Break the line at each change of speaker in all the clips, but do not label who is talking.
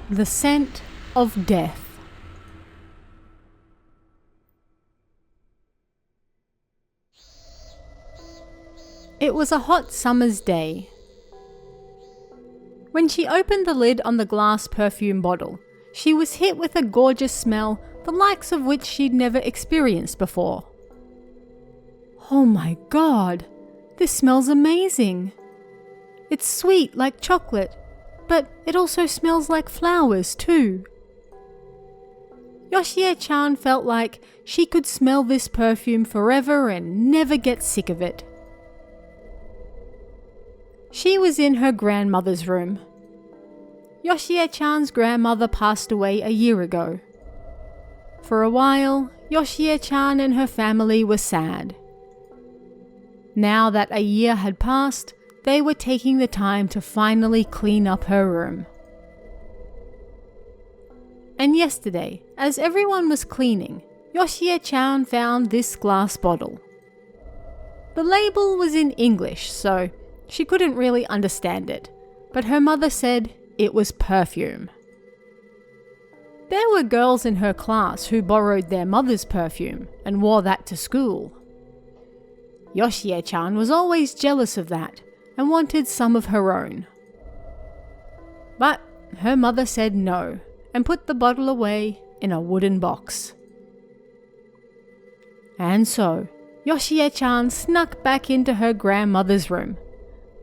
The Scent of Death. It was a hot summer's day. When she opened the lid on the glass perfume bottle, she was hit with a gorgeous smell, the likes of which she'd never experienced before. Oh my God, this smells amazing. It's sweet like chocolate, but it also smells like flowers too. Yoshie-chan felt like she could smell this perfume forever and never get sick of it. She was in her grandmother's room. Yoshie-chan's grandmother passed away a year ago. For a while, Yoshie-chan and her family were sad. Now that a year had passed, they were taking the time to finally clean up her room. And yesterday, as everyone was cleaning, Yoshie-chan found this glass bottle. The label was in English, so she couldn't really understand it, but her mother said it was perfume. There were girls in her class who borrowed their mother's perfume and wore that to school. Yoshie-chan was always jealous of that and wanted some of her own. But her mother said no and put the bottle away in a wooden box. And so, Yoshie-chan snuck back into her grandmother's room,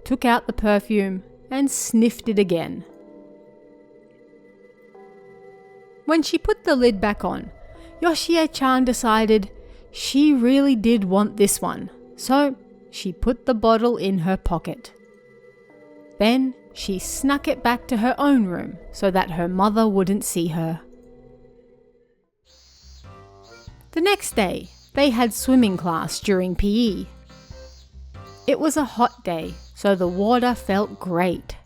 took out the perfume and sniffed it again. When she put the lid back on, Yoshie-chan decided she really did want this one, so she put the bottle in her pocket. Then she snuck it back to her own room so that her mother wouldn't see her. The next day, they had swimming class during PE. It was a hot day, so the water felt great.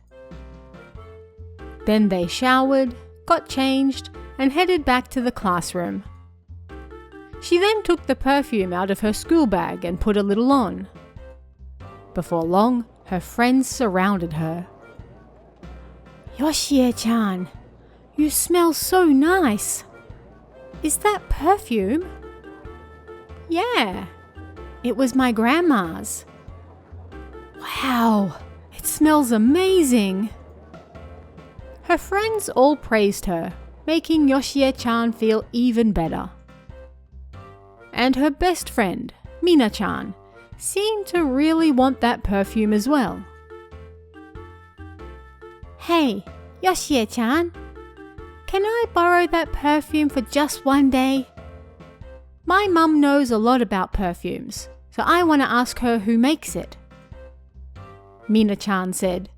Then they showered, got changed, and headed back to the classroom. She then took the perfume out of her school bag and put a little on. Before long, her friends surrounded her. Yoshie-chan, you smell so nice. Is that perfume? Yeah, it was my grandma's. Wow, it smells amazing. Her friends all praised her, making Yoshie-chan feel even better. And her best friend, Mina-chan, seemed to really want that perfume as well. Hey, Yoshie-chan, can I borrow that perfume for just one day? My mum knows a lot about perfumes, so I want to ask her who makes it. Mina-chan said,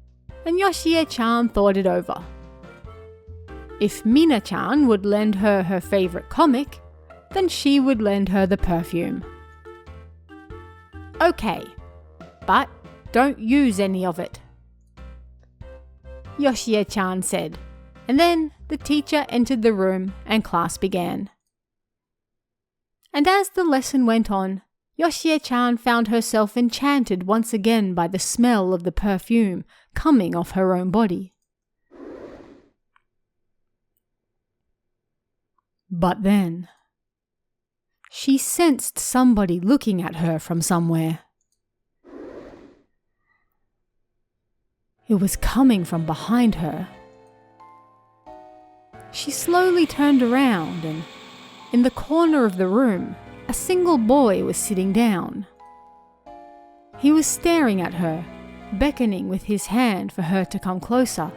and Yoshie-chan thought it over. If Mina-chan would lend her her favorite comic, then she would lend her the perfume. Okay, but don't use any of it, Yoshie-chan said, and then the teacher entered the room and class began. And as the lesson went on, Yoshie-chan found herself enchanted once again by the smell of the perfume coming off her own body. But then, she sensed somebody looking at her from somewhere. It was coming from behind her. She slowly turned around and, in the corner of the room, a single boy was sitting down. He was staring at her, beckoning with his hand for her to come closer.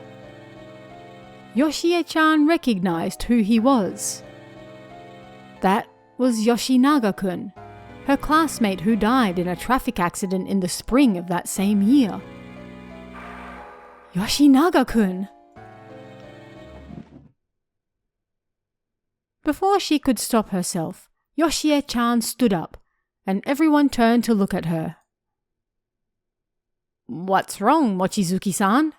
Yoshie-chan recognized who he was. That was Yoshinaga-kun, her classmate who died in a traffic accident in the spring of that same year. Yoshinaga-kun! Before she could stop herself, Yoshie-chan stood up, and everyone turned to look at her. What's wrong, Mochizuki-san?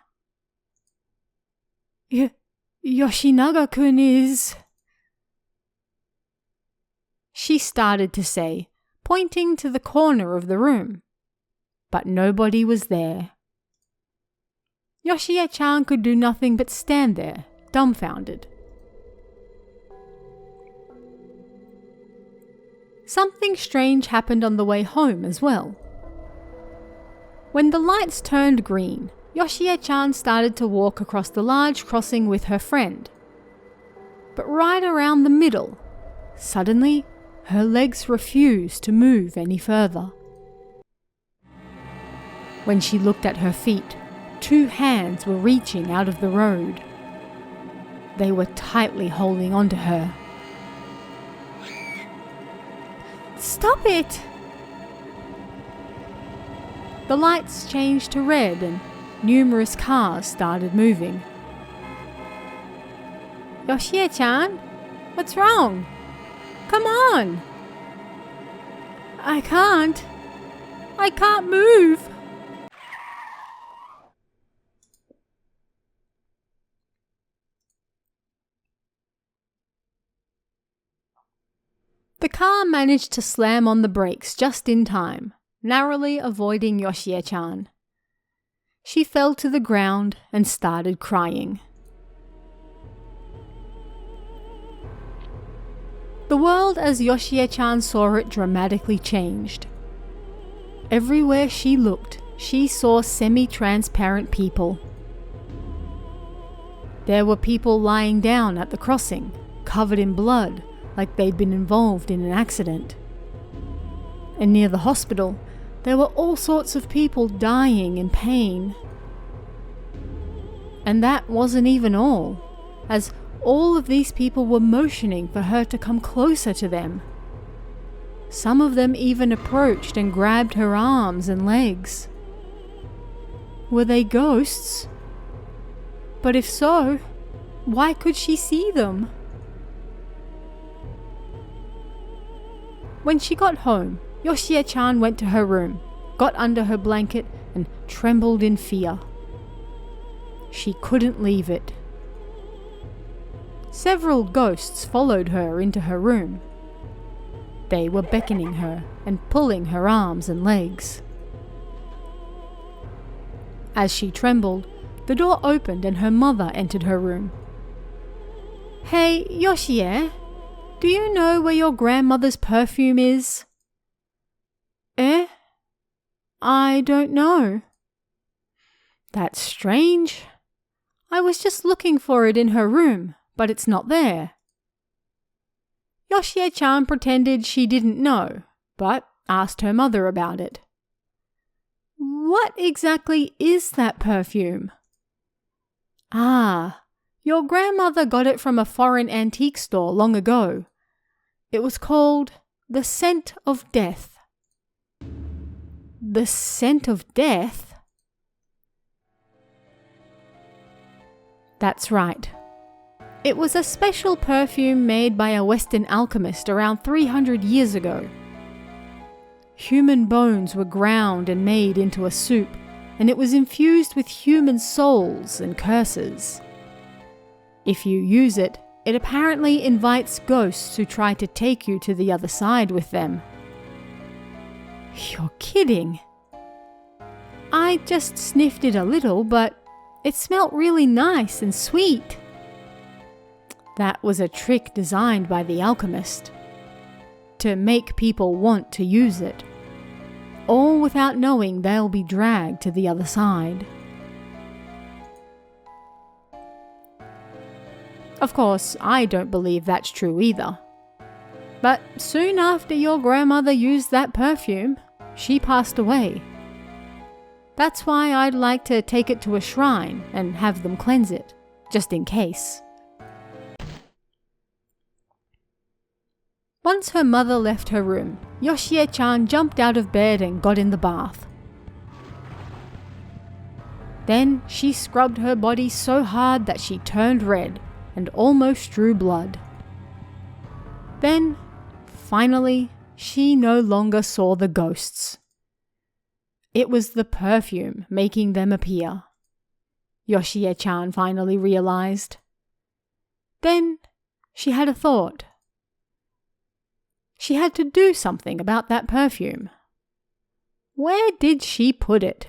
Yoshinaga-kun is... She started to say, pointing to the corner of the room. But nobody was there. Yoshie-chan could do nothing but stand there, dumbfounded. Something strange happened on the way home as well. When the lights turned green, Yoshie-chan started to walk across the large crossing with her friend. But right around the middle, suddenly, her legs refused to move any further. When she looked at her feet, 2 hands were reaching out of the road. They were tightly holding onto her. "Stop it!" The lights changed to red and numerous cars started moving. "Yoshie-chan, what's wrong? Come on!" I can't move." The car managed to slam on the brakes just in time, narrowly avoiding Yoshie-chan. She fell to the ground and started crying. The world as Yoshie-chan saw it dramatically changed. Everywhere she looked, she saw semi-transparent people. There were people lying down at the crossing, covered in blood, like they'd been involved in an accident. And near the hospital, there were all sorts of people dying in pain. And that wasn't even all, as all of these people were motioning for her to come closer to them. Some of them even approached and grabbed her arms and legs. Were they ghosts? But if so, why could she see them? When she got home, Yoshie-chan went to her room, got under her blanket, and trembled in fear. She couldn't leave it. Several ghosts followed her into her room. They were beckoning her and pulling her arms and legs. As she trembled, the door opened and her mother entered her room. "Hey, Yoshie, do you know where your grandmother's perfume is?" "Eh? I don't know." "That's strange. I was just looking for it in her room, but it's not there." Yoshie-chan pretended she didn't know, but asked her mother about it. "What exactly is that perfume?" "Ah, your grandmother got it from a foreign antique store long ago. It was called the Scent of Death." "The Scent of Death?" That's right. It was a special perfume made by a Western alchemist around 300 years ago. Human bones were ground and made into a soup, and it was infused with human souls and curses. If you use it, it apparently invites ghosts who try to take you to the other side with them. You're kidding. I just sniffed it a little, but it smelt really nice and sweet. That was a trick designed by the alchemist, to make people want to use it, all without knowing they'll be dragged to the other side. Of course, I don't believe that's true either. But soon after your grandmother used that perfume, she passed away. That's why I'd like to take it to a shrine and have them cleanse it, just in case. Once her mother left her room, Yoshie-chan jumped out of bed and got in the bath. Then she scrubbed her body so hard that she turned red and almost drew blood. Then, finally, she no longer saw the ghosts. It was the perfume making them appear. Yoshie-chan finally realized. Then she had a thought. She had to do something about that perfume. Where did she put it?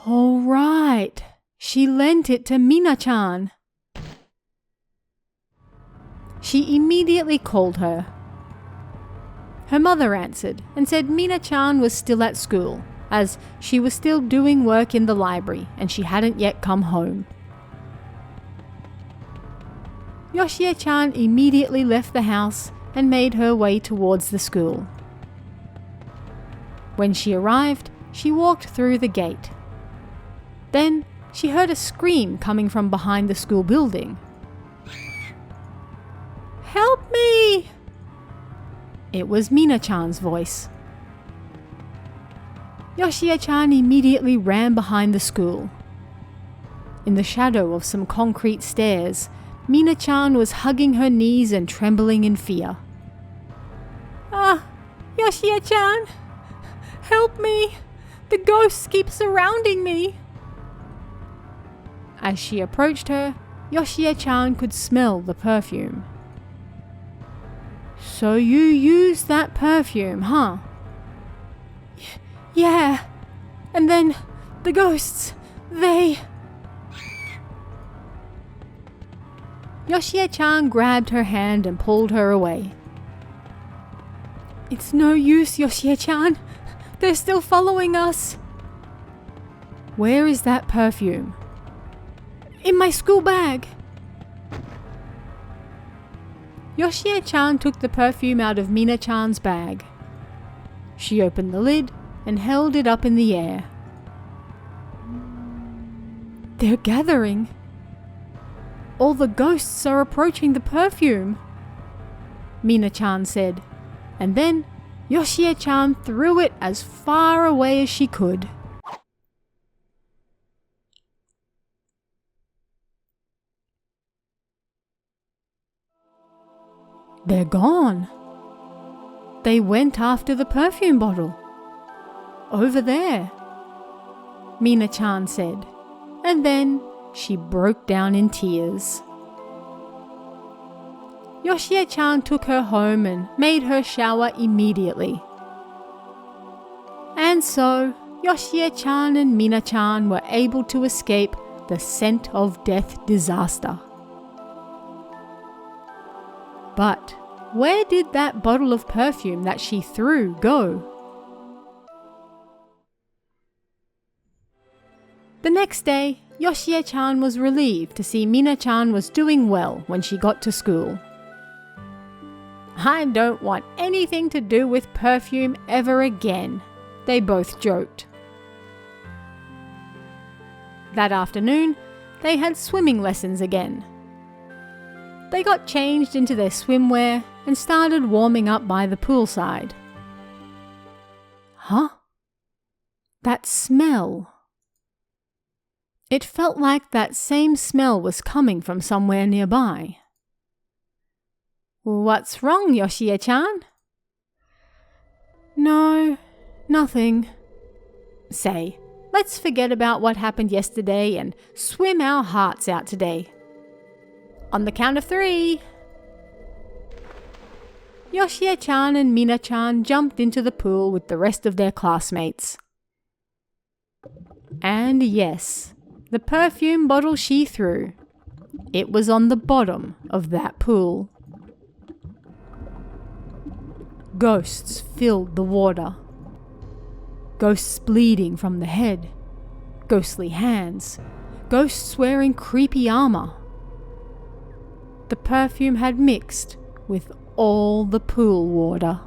All right, She lent it to Mina-chan. She immediately called her. Her mother answered and said Mina-chan was still at school, as she was still doing work in the library and she hadn't yet come home. Yoshie-chan immediately left the house and made her way towards the school. When she arrived, she walked through the gate. Then she heard a scream coming from behind the school building. "Help me!" It was Mina-chan's voice. Yoshie-chan immediately ran behind the school. In the shadow of some concrete stairs, Mina-chan was hugging her knees and trembling in fear. "Ah, Yoshie-chan! Help me! The ghosts keep surrounding me!" As she approached her, Yoshie-chan could smell the perfume. "So you used that perfume, huh?" "Yeah. And then the ghosts, they..." Yoshie-chan grabbed her hand and pulled her away. "It's no use, Yoshie-chan. They're still following us." "Where is that perfume?" "In my school bag." Yoshie-chan took the perfume out of Mina-chan's bag. She opened the lid and held it up in the air. "They're gathering. All the ghosts are approaching the perfume," Mina-chan said, and then Yoshie-chan threw it as far away as she could. "They're gone. They went after the perfume bottle. Over there," Mina-chan said, and then she broke down in tears. Yoshie-chan took her home and made her shower immediately. And so, Yoshie-chan and Mina-chan were able to escape the scent of death disaster. But where did that bottle of perfume that she threw go? The next day, Yoshie-chan was relieved to see Mina-chan was doing well when she got to school. "I don't want anything to do with perfume ever again," they both joked. That afternoon, they had swimming lessons again. They got changed into their swimwear and started warming up by the poolside. Huh? That smell. It felt like that same smell was coming from somewhere nearby. "What's wrong, Yoshie-chan?" "No, nothing." "Say, let's forget about what happened yesterday and swim our hearts out today. On the count of 3. Yoshie-chan and Mina-chan jumped into the pool with the rest of their classmates. And yes, the perfume bottle she threw, it was on the bottom of that pool. Ghosts filled the water. Ghosts bleeding from the head. Ghostly hands. Ghosts wearing creepy armor. The perfume had mixed with all the pool water.